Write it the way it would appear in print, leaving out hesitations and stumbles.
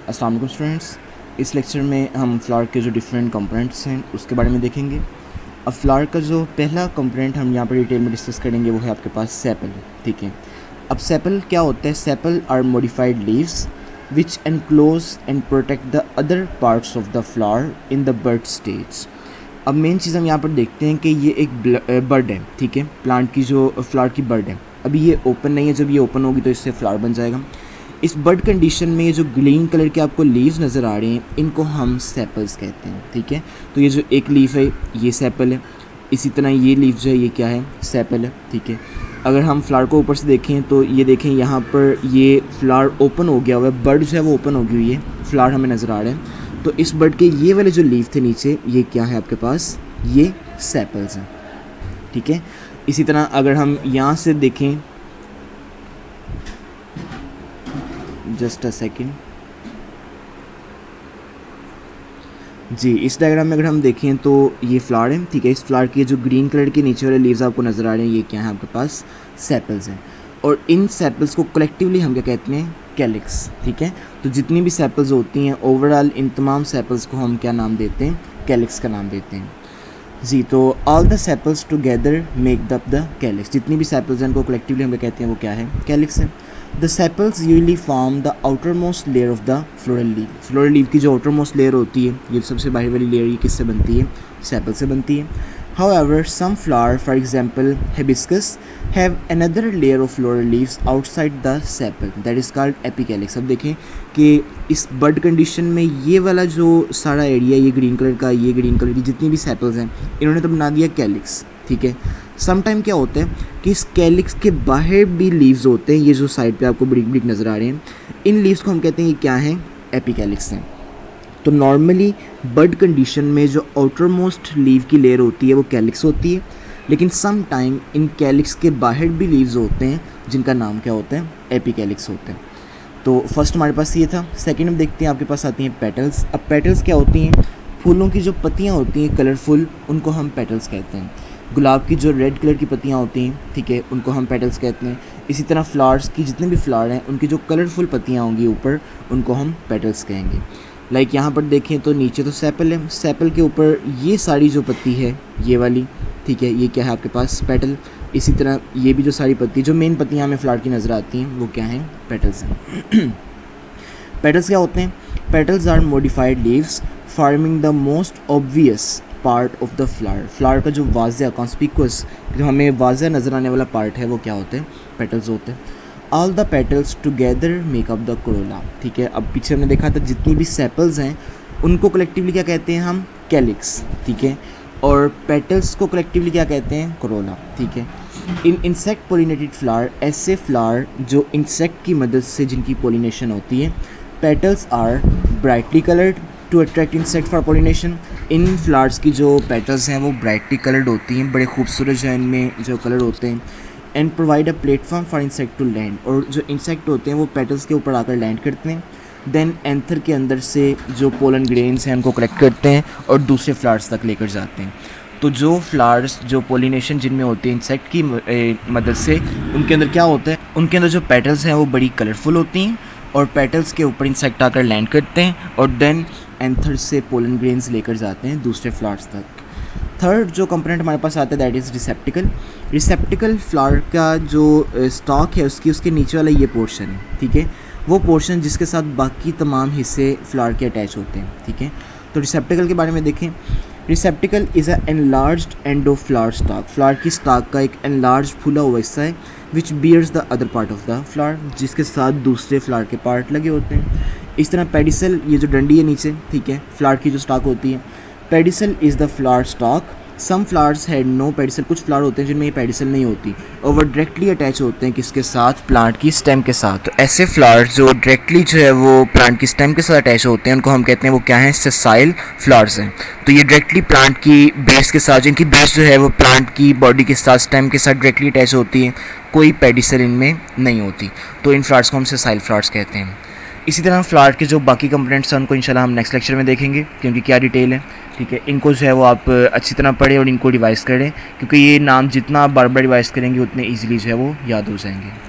अस्सलाम वालेकुम स्टूडेंट्स, इस लेक्चर में हम फ्लावर के जो डिफरेंट कंपोनेंट्स हैं उसके बारे में देखेंगे। अब फ्लावर का जो पहला कंपोनेंट हम यहाँ पर डिटेल में डिस्कस करेंगे वो है आपके पास सेपल। ठीक है, अब सेपल क्या होता है? Sepal are modified leaves which enclose and protect the other parts of the flower in the bird stage. अब मेन चीज़ हम यहाँ पर देखते हैं कि ये एक बर्ड है। ठीक है, प्लांट की जो फ्लावर की बर्ड है, अभी ये ओपन नहीं है, जब ये ओपन होगी तो इससे फ्लावर बन जाएगा। इस बर्ड कंडीशन में ये जो ग्रीन कलर के आपको लीव्स नज़र आ रहे हैं इनको हम सेपल्स कहते हैं। ठीक है, तो ये जो एक लीफ है ये सेपल है, इसी तरह ये लीफ जो है ये क्या है? सेपल है। ठीक है, अगर हम फ्लावर को ऊपर से देखें तो ये देखें यहाँ पर ये फ्लावर ओपन हो गया हुआ है, बर्ड जो है वो ओपन हो गई हुई है, फ्लावर हमें नज़र आ रहा है। तो इस बर्ड के ये वाले जो लीफ थे नीचे ये क्या है आपके पास? ये सेपल्स हैं। ठीक है, इसी तरह अगर हम यहाँ से देखें, जस्ट अ सेकेंड जी, इस डायग्राम में अगर हम देखें तो ये फ्लावर है। ठीक है, इस फ्लावर के जो ग्रीन कलर के नीचे वाले लीव्स आपको नज़र आ रहे हैं ये क्या है आपके पास? सेपल्स हैं। और इन सेपल्स को कलेक्टिवली हम क्या कहते हैं? कैलिक्स। ठीक है, तो जितनी भी सेपल्स होती हैं ओवरऑल इन तमाम सेपल्स को हम क्या नाम देते हैं? कैलिक्स का नाम देते हैं जी। तो all the sepals together make up the calyx. जितनी भी सेपल्स हैं उनको कलेक्टिवली हम क्या कहते हैं? वो क्या है? कैलिक्स है। The sepals usually form the outer most layer of the floral leave. Floral leave की जो आउटर मोस्ट लेयर होती है, ये सबसे बाहर वाली लेयर, ये किससे बनती है? सेपल से बनती है। However, some flower, for example hibiscus, have another layer of floral leaves outside the sepal that is called apicalyx। अब देखें कि इस बर्ड कंडीशन में ये वाला जो सारा एरिया, ये ग्रीन कलर का, ये ग्रीन कलर की जितनी भी सेपल्स हैं इन्होंने तो बना दिया कैलिक्स। ठीक है, सम टाइम क्या होता है कि इस कैलिक्स के बाहर भी लीव्स होते हैं, ये जो साइड पे आपको ब्रिक ब्रिक नज़र आ रहे हैं, इन लीव्स को हम कहते हैं ये क्या हैं? एपिकैलिक्स हैं। तो नॉर्मली बर्ड कंडीशन में जो आउटर मोस्ट लीव की लेयर होती है वो कैलिक्स होती है, लेकिन सम टाइम इन कैलिक्स के बाहर भी लीव्स होते हैं जिनका नाम क्या होता है? एपिकैलिक्स होते हैं। तो फर्स्ट हमारे पास ये था। सेकंड हम देखते हैं आपके पास आती हैं पेटल्स। अब पेटल्स क्या होती हैं? फूलों की जो पत्तियाँ होती हैं कलरफुल, उनको हम पेटल्स कहते हैं। गुलाब की जो रेड कलर की पत्तियाँ होती हैं, ठीक है, उनको हम पेटल्स कहते हैं। इसी तरह फ्लावर्स की जितने भी फ्लावर हैं उनकी जो कलरफुल पत्तियाँ होंगी ऊपर, उनको हम पेटल्स कहेंगे। लाइक यहाँ पर देखें तो नीचे तो सेपल है, सेपल के ऊपर ये सारी जो पत्ती है ये वाली, ठीक है, ये क्या है आपके पास? पेटल। इसी तरह ये भी जो सारी पत्ती, जो मेन पत्तियाँ हमें फ्लावर की नज़र आती हैं वो क्या हैं? पेटल्स हैं। पेटल्स क्या होते हैं? Petals are modified leaves forming the most obvious part of the flower. Flower का जो वाज़ह कॉन्स्पिक्यूअस, जो हमें वाज़ह नज़र आने वाला पार्ट है वो क्या होते हैं? पेटल्स होते हैं। All the petals together make up the Corolla. ठीक है, अब पीछे हमने देखा था जितनी भी सेपल्स हैं उनको कलेक्टिवली क्या कहते हैं हम? कैलिक्स। ठीक है, और पेटल्स को कलेक्टिवली क्या कहते हैं? कोरोला। ठीक है, इन इंसेक्ट पोलिनेटेड फ्लावर, ऐसे फ्लावर जो इंसेक्ट की मदद से जिनकी पोलिनेशन होती है, petals are brightly coloured to attract insect for pollination. इन फ्लावर्स की जो पेटल्स हैं वो ब्राइटली कलर्ड होती हैं, बड़े खूबसूरत जो इनमें जो कलर होते हैं। And provide a platform for insect to land, और जो इंसेक्ट होते हैं वो पेटल्स के ऊपर आकर लैंड करते हैं। देन एंथर के अंदर से जो पोलन ग्रेन्स हैं उनको कलेक्ट करते हैं और दूसरे फ्लावर्स तक लेकर जाते हैं। तो जो फ्लावर्स जो पोलिनेशन जिनमें होती है इंसेक्ट की मदद से, उनके अंदर क्या होता है? उनके अंदर जो पेटल्स हैं वो बड़ी कलरफुल होती हैं और पेटल्स के ऊपर इंसेक्ट आकर लैंड करते हैं और देन एंथर से पोलन ग्रेन्स लेकर जाते हैं दूसरे फ्लावर्स तक। थर्ड जो कंपोनेंट हमारे पास आता है दैट इज़ रिसेप्टिकल। रिसेप्टिकल फ्लावर का जो स्टॉक है उसके नीचे वाला ये पोर्शन है, ठीक है, वो पोर्शन जिसके साथ बाकी तमाम हिस्से फ्लावर के अटैच होते हैं। ठीक है, तो रिसेप्टिकल के बारे में देखें। Receptacle is an enlarged end of flower stalk. Flower की स्टॉक का एक एनलार्ज फूला हुआ हिस्सा है which bears the other part of the flower, जिसके साथ दूसरे फ्लावर के पार्ट लगे होते हैं। इस तरह पेडिसल, ये जो डंडी है नीचे, ठीक है, फ्लावर की जो स्टॉक होती है, pedicel is the flower stalk. Some flowers had no pedicel. कुछ फ्लावर होते हैं जिनमें ये पेडिसल नहीं होती और वो डायरेक्टली अटैच होते हैं किसके साथ? प्लांट की स्टेम के साथ। तो ऐसे फ्लावर्स जो डायरेक्टली जो है वो प्लांट की स्टेम के साथ अटैच होते हैं उनको हम कहते हैं वो क्या हैं? सेसाइल फ्लावर्स हैं। तो ये डायरेक्टली प्लांट की बेस के साथ, जिनकी बेस जो है वो प्लांट की बॉडी के साथ, स्टेम के साथ डायरेक्टली अटैच होती है, कोई पेडिसल इनमें नहीं होती, तो इन फ्लावर्स को हम सेसाइल फ्लावर्स कहते हैं। इसी तरह फ्लावर के जो बाकी कंपोनेंट्स हैं उनको इंशाल्लाह हम नेक्स्ट लेक्चर में देखेंगे, क्योंकि क्या डिटेल है। ठीक है, इनको जो है वो आप अच्छी तरह पढ़ें और इनको रिवाइज़ करें, क्योंकि ये नाम जितना आप बार बार रिवाइज़ करेंगे उतने ईजिली जो है वो याद हो जाएंगे।